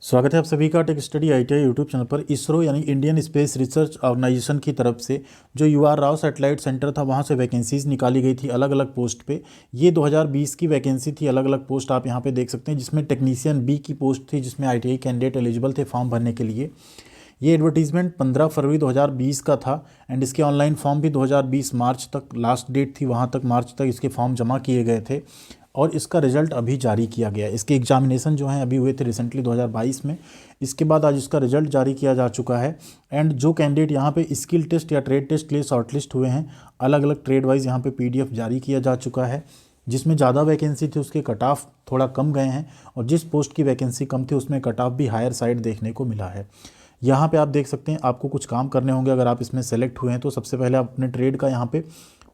स्वागत है आप सभी का tech study ITI YouTube channel पर। इसरो यानी इंडियन स्पेस रिसर्च ऑर्गेनाइजेशन की तरफ से जो UR राव सैटेलाइट सेंटर था वहाँ से वैकेंसीज़ निकाली गई थी अलग अलग पोस्ट पे। ये 2020 की वैकेंसी थी। अलग अलग पोस्ट आप यहाँ पे देख सकते हैं, जिसमें टेक्नीशियन बी की पोस्ट थी, जिसमें ITI candidate eligible the form भरने के लिए। ये एडवर्टीजमेंट 15 फरवरी 2020 का था एंड इसके ऑनलाइन फॉर्म भी 2020 मार्च तक लास्ट डेट थी, वहाँ तक मार्च तक इसके फॉर्म जमा किए गए थे और इसका रिजल्ट अभी जारी किया गया। इसके एग्जामिनेशन जो हैं अभी हुए थे रिसेंटली 2022 में। इसके बाद आज इसका रिजल्ट जारी किया जा चुका है एंड जो कैंडिडेट यहाँ पे स्किल टेस्ट या ट्रेड टेस्ट के लिए शॉर्टलिस्ट हुए हैं, अलग अलग ट्रेड वाइज यहाँ पे PDF जारी किया जा चुका है। जिसमें ज़्यादा वैकेंसी थी उसके कट ऑफ थोड़ा कम गए हैं और जिस पोस्ट की वैकेंसी कम थी उसमें कट ऑफ भी हायर साइड देखने को मिला है। यहाँ पे आप देख सकते हैं आपको कुछ काम करने होंगे अगर आप इसमें सेलेक्ट हुए हैं तो। सबसे पहले आप अपने ट्रेड का यहाँ पे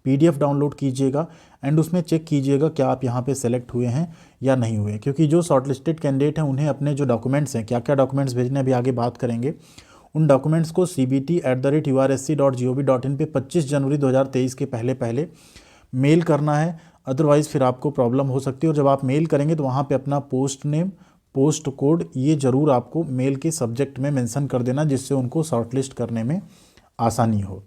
PDF डाउनलोड कीजिएगा एंड उसमें चेक कीजिएगा क्या आप यहाँ पे सेलेक्ट हुए हैं या नहीं हुए, क्योंकि जो शॉर्टलिस्टेड कैंडिडेट हैं उन्हें अपने जो डॉक्यूमेंट्स हैं, क्या क्या डॉक्यूमेंट्स भेजने अभी आगे बात करेंगे, उन डॉक्यूमेंट्स को cbt@ursc.gov.in पे 25 जनवरी 2023 के पहले मेल करना है। अदरवाइज़ फिर आपको प्रॉब्लम हो सकती है और जब आप मेल करेंगे तो वहाँ पे अपना पोस्ट नेम, पोस्ट कोड ये ज़रूर आपको मेल के सब्जेक्ट में मेंशन कर देना, जिससे उनको शॉर्टलिस्ट करने में आसानी हो।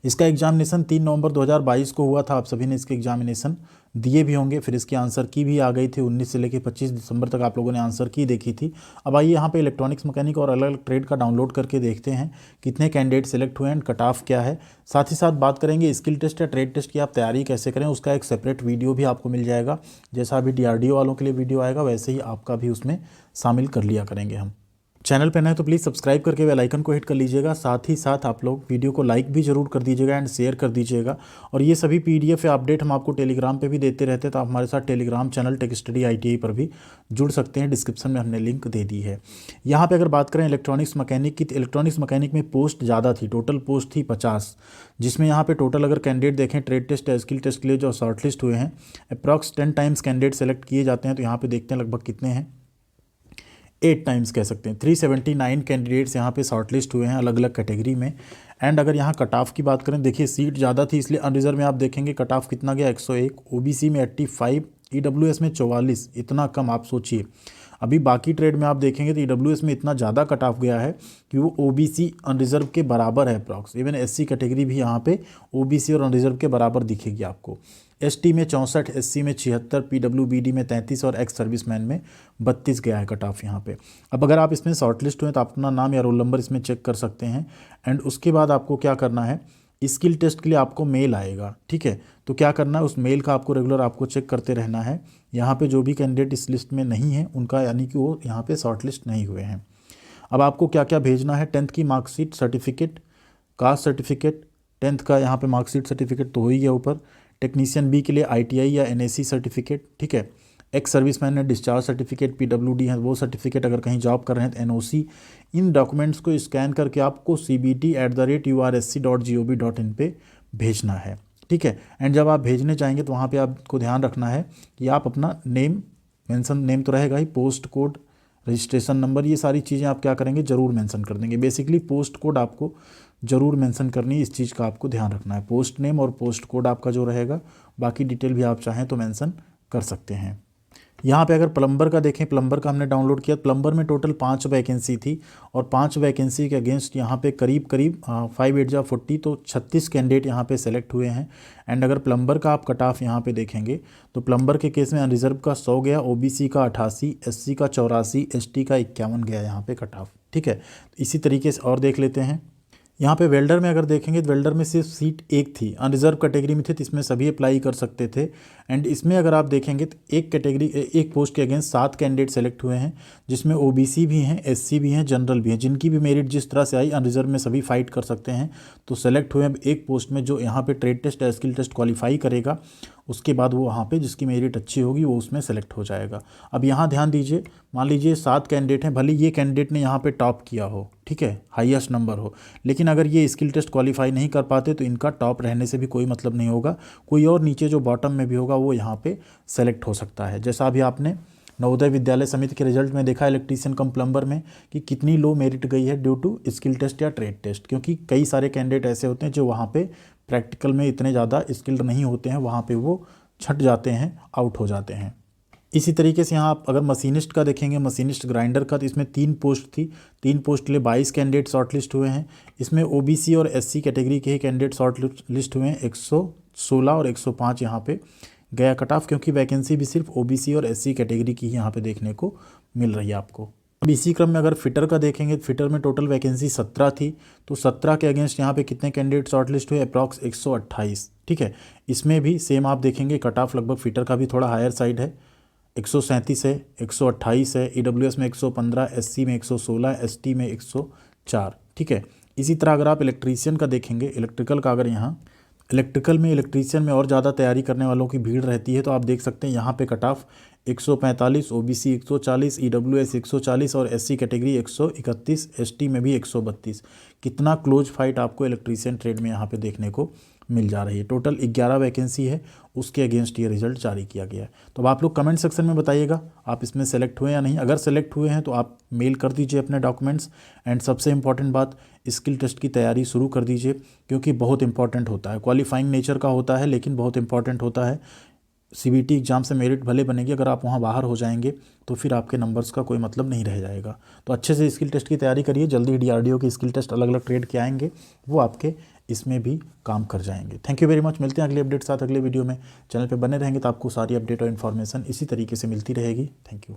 इसका एग्जामिनेशन 3 नवंबर 2022 को हुआ था। आप सभी ने इसके एग्जामिनेशन दिए भी होंगे। फिर इसकी आंसर की भी आ गई थी। 19 से लेकर 25 दिसंबर तक आप लोगों ने आंसर की देखी थी। अब आइए यहाँ पे इलेक्ट्रॉनिक्स मैकेनिक और अलग अलग ट्रेड का डाउनलोड करके देखते हैं कितने कैंडिडेट सेलेक्ट हुए एंड कट ऑफ क्या है। साथ ही साथ बात करेंगे स्किल टेस्ट या ट्रेड टेस्ट की आप तैयारी कैसे करें, उसका एक सेपरेट वीडियो भी आपको मिल जाएगा। जैसा अभी DRDO वालों के लिए वीडियो आएगा वैसे ही आपका भी उसमें शामिल कर लिया करेंगे हम। चैनल पर नए तो प्लीज़ सब्सक्राइब करके बेल आइकन को हिट कर लीजिएगा। साथ ही साथ आप लोग वीडियो को लाइक भी जरूर कर दीजिएगा एंड शेयर कर दीजिएगा। और ये सभी PDF या अपडेट हम आपको टेलीग्राम पे भी देते रहते हैं, तो आप हमारे साथ Telegram channel tech study ITI पर भी जुड़ सकते हैं। डिस्क्रिप्शन में हमने लिंक दे दी है। यहाँ पर अगर बात करें इलेक्ट्रॉनिक्स मैकेनिक की, तो इलेक्ट्रॉनिक्स मैकेनिक में पोस्ट ज़्यादा थी। टोटल पोस्ट थी 50, जिसमें यहाँ पे टोटल अगर कैंडिडेट देखें ट्रेड टेस्ट या स्किल टेस्ट के लिए जो शॉर्टलिस्ट हुए हैं, अप्रॉक्स 10 टाइम्स कैंडिडेट सेलेक्ट किए जाते हैं। तो यहाँ पे देखते हैं लगभग कितने हैं, 8 टाइम्स कह सकते हैं। 379 कैंडिडेट्स यहाँ पे शॉर्टलिस्ट हुए हैं अलग अलग कैटेगरी में। एंड अगर यहाँ कट ऑफ की बात करें, देखिए सीट ज़्यादा थी इसलिए अनरिजर्व में आप देखेंगे कट ऑफ कितना गया, 101, OBC में 85, EWS में 44। इतना कम आप सोचिए। अभी बाकी ट्रेड में आप देखेंगे तो EWS में इतना ज़्यादा कट ऑफ गया है कि वो OBC अनरिजर्व के बराबर है अप्रॉक्स। इवन SC कैटेगरी भी यहाँ पे OBC और अनरिजर्व के बराबर दिखेगी आपको। ST में 64, SC में 76, PWBD में 33 और एक्स सर्विसमैन में 32 गया है कट ऑफ यहाँ पे। अब अगर आप इसमें शॉर्टलिस्ट हुए तो आप अपना नाम या रोल नंबर इसमें चेक कर सकते हैं। एंड उसके बाद आपको क्या करना है, स्किल टेस्ट के लिए आपको मेल आएगा, ठीक है। तो क्या करना है, उस मेल का आपको रेगुलर आपको चेक करते रहना है। यहाँ पे जो भी कैंडिडेट इस लिस्ट में नहीं है उनका यानी कि वो यहाँ पे शॉर्टलिस्ट नहीं हुए हैं। अब आपको क्या क्या भेजना है, 10th की marksheet certificate, caste certificate, 10th का यहाँ पे मार्कशीट सर्टिफिकेट तो हो ही गया ऊपर। टेक्नीशियन बी के लिए ITI या NAC सर्टिफिकेट, ठीक है। एक्स सर्विसमैन है डिस्चार्ज सर्टिफिकेट, PWD है वो सर्टिफिकेट, अगर कहीं जॉब कर रहे हैं तो NOC। इन डॉक्यूमेंट्स को स्कैन करके आपको cbt@ursc.gov.in पे भेजना है, ठीक है। एंड जब आप भेजने चाहेंगे तो वहाँ पे आपको ध्यान रखना है कि आप अपना नेम मेंशन, नेम तो रहेगा ही, पोस्ट कोड, रजिस्ट्रेशन नंबर, ये सारी चीज़ें आप क्या करेंगे ज़रूर मेंशन कर देंगे। बेसिकली पोस्ट कोड आपको ज़रूर मेंशन करनी है, इस चीज़ का आपको ध्यान रखना है। पोस्ट नेम और पोस्ट कोड आपका जो रहेगा, बाकी डिटेल भी आप चाहें तो मेंशन कर सकते हैं। यहाँ पे अगर प्लम्बर का देखें, प्लम्बर का हमने डाउनलोड किया। प्लम्बर में टोटल 5 वैकेंसी थी और 5 वैकेंसी के अगेंस्ट यहाँ पे करीब 5 8 जा 40, तो 36 कैंडिडेट यहाँ पे सेलेक्ट हुए हैं। एंड अगर प्लम्बर का आप कट ऑफ यहाँ पे देखेंगे तो प्लम्बर के केस में अनरिजर्व का 100 गया, OBC का 88, SC का 84, ST का 51 गया यहाँ पे कट ऑफ, ठीक है। इसी तरीके से और देख लेते हैं। यहाँ पे वेल्डर में अगर देखेंगे तो वेल्डर में सिर्फ सीट एक थी, अनरिजर्व कैटेगरी में थी, तो इसमें सभी अप्लाई कर सकते थे। एंड इसमें अगर आप देखेंगे तो एक पोस्ट के अगेंस्ट 7 कैंडिडेट सेलेक्ट हुए हैं, जिसमें OBC भी हैं, SC भी हैं, जनरल भी हैं। जिनकी भी मेरिट जिस तरह से आई अनरिजर्व में सभी फाइट कर सकते हैं, तो सेलेक्ट हुए हैं एक पोस्ट में जो यहाँ पे ट्रेड टेस्ट या स्किल टेस्ट क्वालिफाई करेगा। उसके बाद वो वहाँ पे जिसकी मेरिट अच्छी होगी वो उसमें सेलेक्ट हो जाएगा। अब यहाँ ध्यान दीजिए, मान लीजिए 7 कैंडिडेट हैं, भले ये कैंडिडेट ने यहाँ पे टॉप किया हो, ठीक है, हाईएस्ट नंबर हो, लेकिन अगर ये स्किल टेस्ट क्वालिफाई नहीं कर पाते तो इनका टॉप रहने से भी कोई मतलब नहीं होगा। कोई और नीचे जो बॉटम में भी होगा वो यहाँ पे सेलेक्ट हो सकता है। जैसा अभी आपने नवोदय विद्यालय समिति के रिजल्ट में देखा इलेक्ट्रीशियन कम प्लम्बर में कि कितनी लो मेरिट गई है ड्यू टू स्किल टेस्ट या ट्रेड टेस्ट, क्योंकि कई सारे कैंडिडेट ऐसे होते हैं जो वहाँ पे प्रैक्टिकल में इतने ज़्यादा स्किल्ड नहीं होते हैं, वहाँ पे वो छट जाते हैं, आउट हो जाते हैं। इसी तरीके से यहाँ आप अगर मशीनिस्ट का देखेंगे, मशीनिस्ट ग्राइंडर का, तो इसमें 3 पोस्ट थी। 3 पोस्ट के लिए 22 कैंडिडेट शॉर्ट लिस्ट हुए हैं। इसमें ओबीसी और एससी कैटेगरी के ही कैंडिडेट शॉर्ट लिस्ट हुए हैं। 116 और 105 यहाँ पे गया कट ऑफ, क्योंकि वैकेंसी भी सिर्फ ओबीसी और एससी कैटेगरी की ही यहाँ पे देखने को मिल रही है आपको। अब इसी क्रम में अगर फिटर का देखेंगे, फिटर में टोटल वैकेंसी 17 थी, तो 17 के अगेंस्ट यहाँ पे कितने कैंडिडेट शॉर्टलिस्ट हुए? अप्रॉक्स 128। ठीक है, इसमें भी सेम आप देखेंगे कट ऑफ लगभग फिटर का भी थोड़ा हायर साइड है, 137 है, 128 है, ईडब्ल्यूएस में 115, एससी में 116, एसटी में 104। ठीक है, इसी तरह अगर आप इलेक्ट्रीशियन का देखेंगे, इलेक्ट्रिकल का, अगर यहाँ इलेक्ट्रिकल में इलेक्ट्रीशियन में और ज़्यादा तैयारी करने वालों की भीड़ रहती है, तो आप देख सकते हैं यहाँ पे कट ऑफ 145, ओबीसी 140, ईडब्ल्यूएस 140 और एससी कैटेगरी 131, एसटी में भी 132। कितना क्लोज फाइट आपको इलेक्ट्रीशियन ट्रेड में यहाँ पे देखने को मिल जा रही है। टोटल 11 वैकेंसी है, उसके अगेंस्ट ये रिजल्ट जारी किया गया है। तो अब आप लोग कमेंट सेक्शन में बताइएगा आप इसमें सेलेक्ट हुए या नहीं। अगर सेलेक्ट हुए हैं तो आप मेल कर दीजिए अपने डॉक्यूमेंट्स। एंड सबसे इंपॉर्टेंट बात, स्किल टेस्ट की तैयारी शुरू कर दीजिए, क्योंकि बहुत इंपॉर्टेंट होता है। क्वालिफाइंग नेचर का होता है, लेकिन बहुत इंपॉर्टेंट होता है। सीबीटी एग्जाम से मेरिट भले बनेगी, अगर आप वहाँ बाहर हो जाएंगे तो फिर आपके नंबर्स का कोई मतलब नहीं रह जाएगा। तो अच्छे से स्किल टेस्ट की तैयारी करिए। जल्दी ही डीआरडीओ के स्किल टेस्ट अलग अलग ट्रेड के आएंगे, वो आपके इसमें भी काम कर जाएंगे। Thank you very much. मिलते हैं अगले अपडेट साथ अगले वीडियो में। चैनल पे बने रहेंगे तो आपको सारी अपडेट और इन्फॉर्मेशन इसी तरीके से मिलती रहेगी। Thank you.